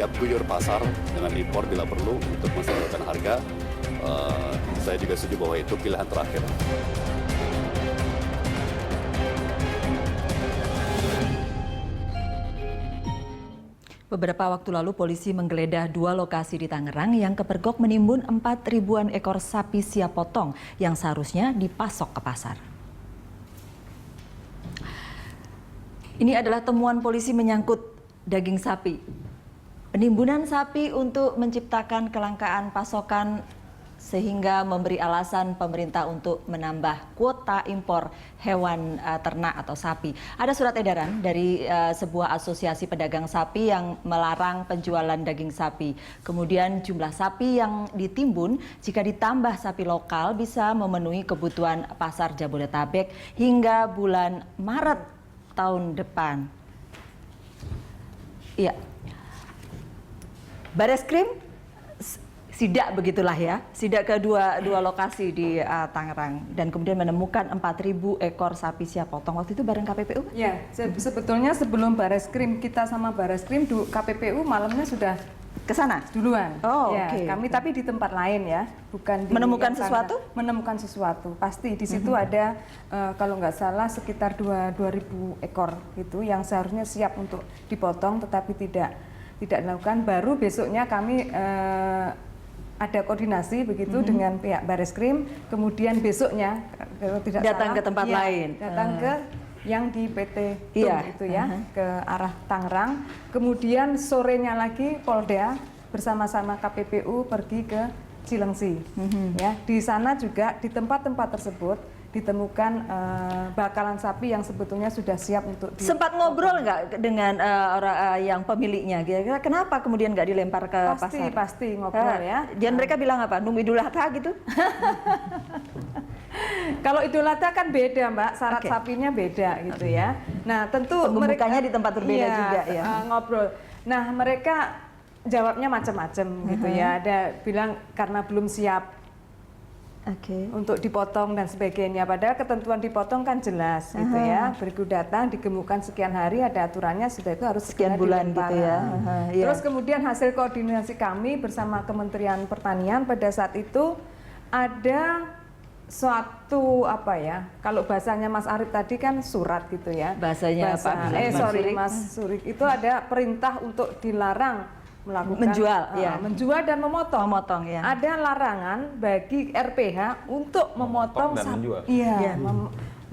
siap guyur pasar dengan impor bila perlu untuk menstabilkan harga. Saya juga setuju bahwa itu pilihan terakhir. Beberapa waktu lalu polisi menggeledah 2 lokasi di Tangerang yang kepergok menimbun 4 ribuan ekor sapi siap potong yang seharusnya dipasok ke pasar. Ini adalah temuan polisi menyangkut daging sapi. Penimbunan sapi untuk menciptakan kelangkaan pasokan sehingga memberi alasan pemerintah untuk menambah kuota impor hewan ternak atau sapi. Ada surat edaran dari sebuah asosiasi pedagang sapi yang melarang penjualan daging sapi. Kemudian jumlah sapi yang ditimbun jika ditambah sapi lokal bisa memenuhi kebutuhan pasar Jabodetabek hingga bulan Maret tahun depan. Iya. Bareskrim sidak begitulah ya, sidak ke dua lokasi di Tangerang dan kemudian menemukan 4.000 ekor sapi siap potong. Waktu itu bareng KPPU? Ya, sebetulnya sebelum Bareskrim kita sama Bareskrim, KPPU malamnya sudah ke sana duluan. Oh, ya, oke. kami tapi di tempat lain ya, bukan di menemukan sesuatu? Menemukan sesuatu, pasti di situ ada kalau nggak salah sekitar 2.000 ekor itu yang seharusnya siap untuk dipotong, tetapi tidak dilakukan. Baru besoknya kami ada koordinasi begitu dengan pihak Bareskrim, kemudian besoknya kalau tidak datang salah, ke tempat lain, datang ke yang di PT TUM itu ya, ke arah Tangerang. Kemudian sorenya lagi Polda bersama-sama KPPU pergi ke Cilengsi. Ya, di sana juga di tempat-tempat tersebut ditemukan bakalan sapi yang sebetulnya sudah siap untuk sempat ngobrol nggak dengan orang yang pemiliknya? Kira-kira kenapa kemudian nggak dilempar ke pasar? Pasti ngobrol ya. Dan mereka bilang apa? Nunggu Idul Adha gitu? Kalau Idul Adha kan beda Mbak, syarat sapinya beda gitu ya. Nah tentu pembukanya di tempat berbeda juga ya. Ngobrol. Nah mereka jawabnya macam-macam gitu ya. Ada bilang karena belum siap untuk dipotong dan sebagainya. Padahal ketentuan dipotong kan jelas gitu ya. Berikut datang digemukkan sekian hari, ada aturannya sudah itu harus sekian bulan gitu ya. Terus kemudian hasil koordinasi kami bersama Kementerian Pertanian pada saat itu ada suatu apa ya? Kalau bahasanya Mas Arief tadi kan surat gitu ya. Bahasanya apa? Mas Surik itu ada perintah untuk dilarang melakukan menjual dan memotong. Ya. Ada larangan bagi RPH untuk memotong dan menjual.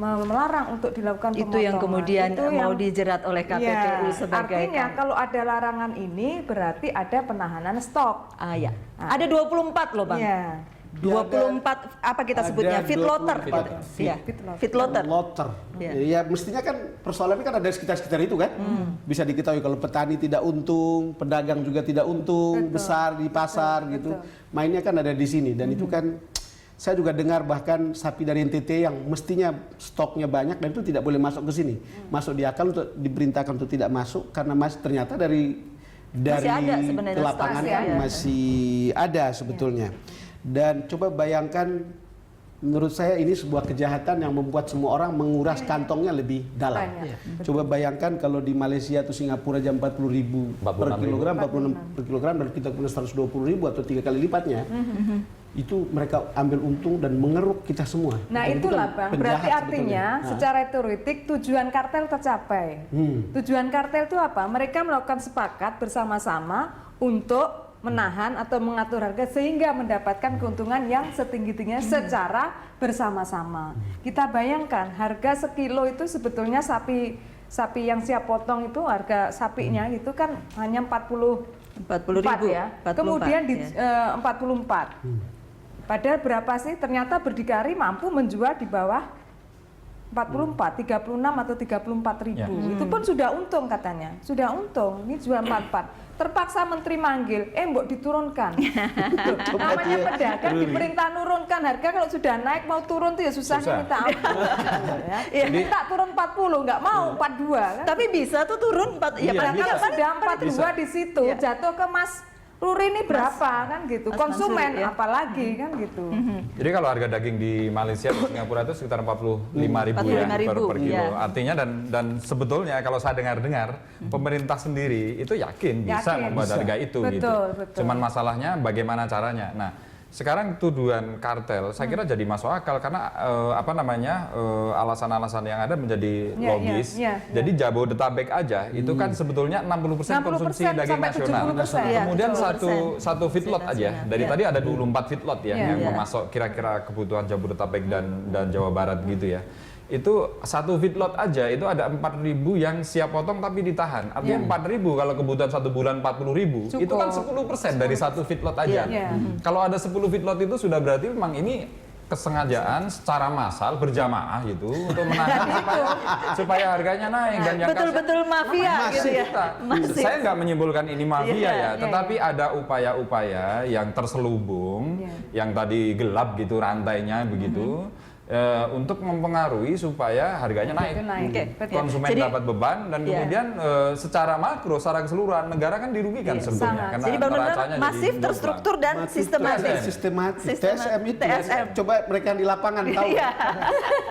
Melarang untuk dilakukan itu pemotongan. yang kemudian itu mau dijerat oleh KPPU sebagai artinya kalau ada larangan ini berarti ada penahanan stok. Ada 24 loh Bang. 24 apa kita sebutnya feedlotter feedlotter. Ya mestinya kan persoalannya kan ada sekitar itu kan. Bisa diketahui kalau petani tidak untung, pedagang juga tidak untung, besar di pasar gitu. Mainnya kan ada di sini dan itu kan saya juga dengar bahkan sapi dari NTT yang mestinya stoknya banyak dan itu tidak boleh masuk ke sini. Masuk di akal untuk diperintahkan untuk tidak masuk karena ternyata dari lapangan masih ada sebetulnya. Dan coba bayangkan, menurut saya ini sebuah kejahatan yang membuat semua orang menguras kantongnya lebih dalam. Coba bayangkan kalau di Malaysia atau Singapura jam 40.000 per kilogram, 46 per kilogram, dan kita punya 120.000 atau 3 kali lipatnya. Itu mereka ambil untung dan mengeruk kita semua. Nah dan itulah itu kan Bang, berarti artinya secara teoretik tujuan kartel tercapai. Tujuan kartel itu apa? Mereka melakukan sepakat bersama-sama untuk menahan atau mengatur harga sehingga mendapatkan keuntungan yang setinggi-tingginya secara bersama-sama. Kita bayangkan harga sekilo itu sebetulnya sapi yang siap potong itu harga sapinya itu kan hanya 40.000 ya. 44, Kemudian di 44. Padahal berapa sih? Ternyata berdikari mampu menjual di bawah 44, 36 atau 34.000. Itu pun sudah untung katanya. Sudah untung. Ini jual 44. Terpaksa menteri manggil, mbok diturunkan. Namanya pedagang diperintah nurunkan harga, kalau sudah naik mau turun tuh ya susahnya minta ampun. Minta turun 40, nggak mau 42 kan. Tapi bisa tuh turun 4, kalau sudah 42 di situ jatuh ke Mas Ruri ini berapa kan gitu, Mas konsumen Mansuri, ya. apalagi kan gitu. Jadi kalau harga daging di Malaysia dan Singapura itu sekitar 45.000 ya 45.000, per kilo. iya. Artinya dan sebetulnya kalau saya dengar-dengar pemerintah sendiri itu yakin bisa Yakin. membuat Bisa. harga itu gitu. Betul. Cuman masalahnya bagaimana caranya. Nah, sekarang tuduhan kartel saya kira jadi masuk akal karena alasan-alasan yang ada menjadi Ya, logis. ya. Jadi Jabodetabek aja itu kan sebetulnya 60% konsumsi 60% daging sampai nasional. 70%. Iya, Kemudian 70%. satu feedlot aja. nasional. Dari Iya. tadi ada 24 feedlot ya Iya. yang Iya. memasuk kira-kira kebutuhan Jabodetabek dan Jawa Barat gitu ya. Itu satu feedlot aja itu ada 4.000 yang siap potong tapi ditahan. Artinya 4.000 kalau kebutuhan satu bulan 40.000 itu kan 10% dari satu feedlot aja. Iya. Kalau ada 10 feedlot itu sudah berarti memang ini kesengajaan secara massal berjamaah gitu untuk menahan supaya harganya naik dan yang Betul-betul mafia gitu ya. Masif. Saya nggak menyimpulkan ini mafia Iya, ya, tetapi ada upaya-upaya yang terselubung, yang tadi gelap gitu rantainya begitu, untuk mempengaruhi supaya harganya naik. Oke. Konsumen Jadi- dapat beban dan Iya. kemudian secara makro, secara keseluruhan negara kan dirugikan sebetulnya sangat. karena Jadi benar-benar neracanya jadi masif, jomplang. terstruktur dan sistematis. Sistematis. Sistema- TSM itu. TSM. Coba mereka yang di lapangan tahu. Iya.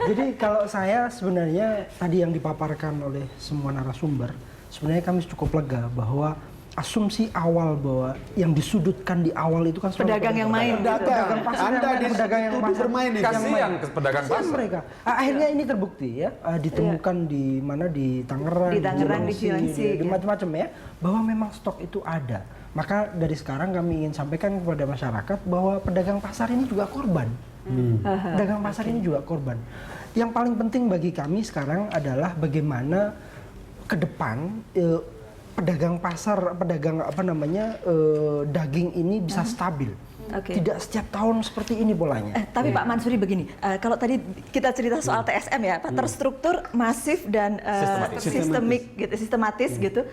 Jadi kalau saya sebenarnya tadi yang dipaparkan oleh semua narasumber, sebenarnya kami cukup lega bahwa asumsi awal bahwa yang disudutkan di awal itu kan selalu Pedagang yang main. pedagang pasar Anda yang main, pedagang yang dituduh pasar bermain nih. Kasihan ke pedagang Kasihan pasar. mereka. Akhirnya ini terbukti ya, ditemukan di mana di Tangerang, Di Tangerang, di Cilengsi, Cilengsi, di ya. macam-macam ya, bahwa memang stok itu ada. Maka dari sekarang kami ingin sampaikan kepada masyarakat bahwa pedagang pasar ini juga korban. Pedagang pasar ini juga korban. Yang paling penting bagi kami sekarang adalah bagaimana ke depan pedagang pasar, pedagang daging ini bisa stabil. Oke. Tidak setiap tahun seperti ini polanya. Tapi Pak Mansuri begini, kalau tadi kita cerita soal TSM ya, Pak, terstruktur, masif dan sistemik, gitu, sistematis gitu.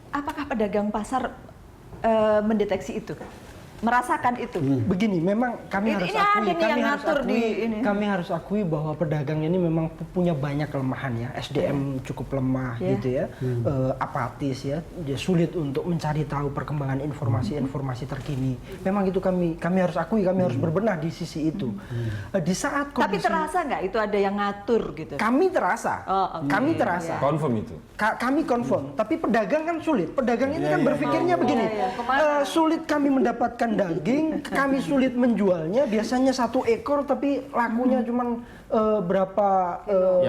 Apakah pedagang pasar mendeteksi itu, merasakan itu? Begini, memang kami Ini harus ada akui, nih yang ngatur di ini. kami harus akui bahwa pedagang ini memang punya banyak kelemahan ya, SDM cukup lemah Ya. gitu ya, apatis ya, dia sulit untuk mencari tahu perkembangan informasi-informasi terkini. Memang itu kami harus akui, kami harus berbenah di sisi itu. Di saat Tapi kondisi terasa nggak itu ada yang ngatur gitu? kami terasa, Oh, oke. kami terasa. Confirm itu. Kami confirm, tapi pedagang kan sulit. Pedagang ini kan berpikirnya begini, sulit kami mendapatkan daging, kami sulit menjualnya. Biasanya 1 ekor, tapi lakunya cuma berapa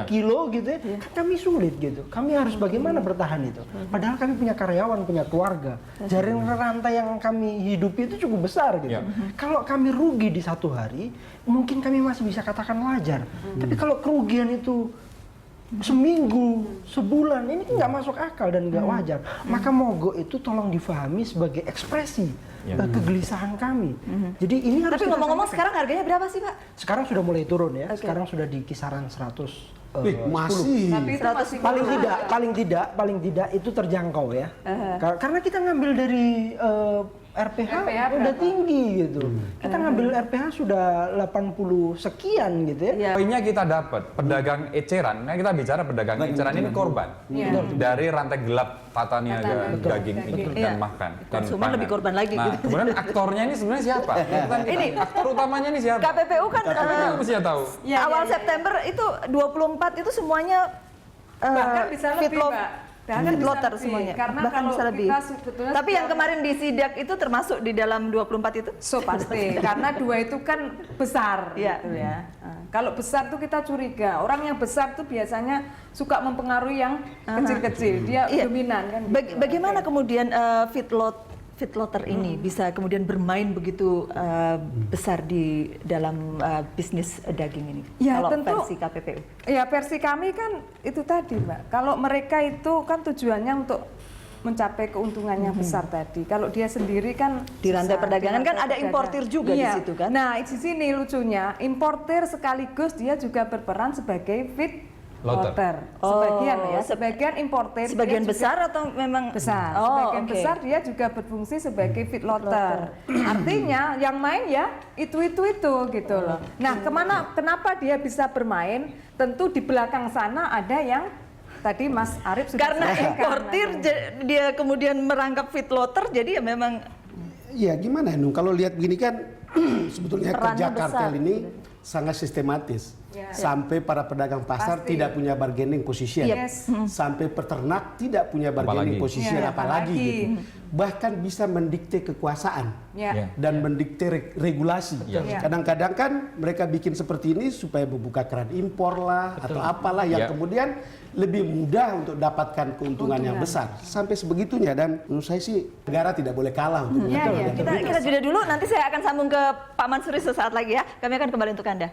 kilo gitu ya. Kan kami sulit gitu. Kami harus bagaimana bertahan itu. Padahal kami punya karyawan, punya keluarga. Jaring rantai yang kami hidupi itu cukup besar gitu. Ya. Kalau kami rugi di 1 hari, mungkin kami masih bisa katakan wajar. Tapi kalau kerugian itu seminggu, sebulan, ini nggak masuk akal dan nggak wajar. Maka mogok itu tolong difahami sebagai ekspresi kegelisahan kami. Jadi ini harus Tapi kita ngomong-ngomong sampaikan. sekarang harganya berapa sih, Pak? Sekarang sudah mulai turun ya. Oke. Sekarang sudah di kisaran 100. Masih. Tapi itu masih paling tidak itu terjangkau ya. Karena kita ngambil dari RPH udah berapa? tinggi gitu. Kita ngambil RPH sudah 80 sekian gitu ya. Iya. Poinnya kita dapat pedagang eceran. Nah, kita bicara pedagang eceran ini korban dari rantai gelap tata niaga daging ini Iya. dan makan. Dan Konsumen pangan. lebih korban lagi Nah, gitu. kemudian aktornya ini sebenarnya siapa? Ini Aktor utamanya ini siapa? KPPU kan KPPU mesti tahu. awal September itu 24 itu semuanya bahkan bisa lebih, feedlot- Mbak. Bahkan bisa feedlotter lebih. semuanya. Karena Bahkan kalau bisa lebih. kita sebetulnya Tapi yang secara- kemarin di sidak itu termasuk di dalam 24 itu? So pasti, karena 2 itu kan besar Iya. gitu ya. Kalau besar tuh kita curiga, orang yang besar tuh biasanya suka mempengaruhi yang kecil-kecil, dia Iya. dominan kan. Gitu. Bagaimana kemudian feedlotter ini bisa kemudian bermain begitu besar di dalam bisnis daging ini? Ya, kalau tentu. versi KPPU. Ya versi kami kan itu tadi Mbak, kalau mereka itu kan tujuannya untuk mencapai keuntungan yang besar tadi. Kalau dia sendiri kan Di rantai susah, perdagangan di kan rantai ada importir juga di Iya. situ kan? Nah di sini lucunya, importir sekaligus dia juga berperan sebagai feedlotter. Oh, Sebagian ya, sebagian importir. Sebagian dia juga besar atau memang besar. Oh, Sebagian oke. besar dia juga berfungsi sebagai feedlotter. Artinya yang main ya itu gitu loh. Nah, kenapa dia bisa bermain? Tentu di belakang sana ada yang tadi Mas Arief sudah Karena sampaikan. importir dia kemudian merangkap feedlotter, jadi ya memang Ya gimana Nung, kalau lihat begini kan sebetulnya Perannya kerja besar, kartel ini gitu. sangat sistematis. Ya. Sampai para pedagang pasar Pasti. tidak punya bargaining position. Yes. Sampai peternak tidak punya bargaining Apalagi. position, Ya, apalagi apalagi. gitu. Bahkan bisa mendikte kekuasaan Ya. Ya. dan mendikte regulasi. Ya. Kadang-kadang kan mereka bikin seperti ini supaya membuka keran impor lah atau apalah yang Ya. kemudian lebih mudah untuk dapatkan keuntungan yang besar. Sampai sebegitunya, dan menurut saya sih negara tidak boleh kalah untuk Ya, ya. mengatur. Kita jeda dulu, nanti saya akan sambung ke Pak Mansuri sesaat lagi ya. Kami akan kembali untuk Anda.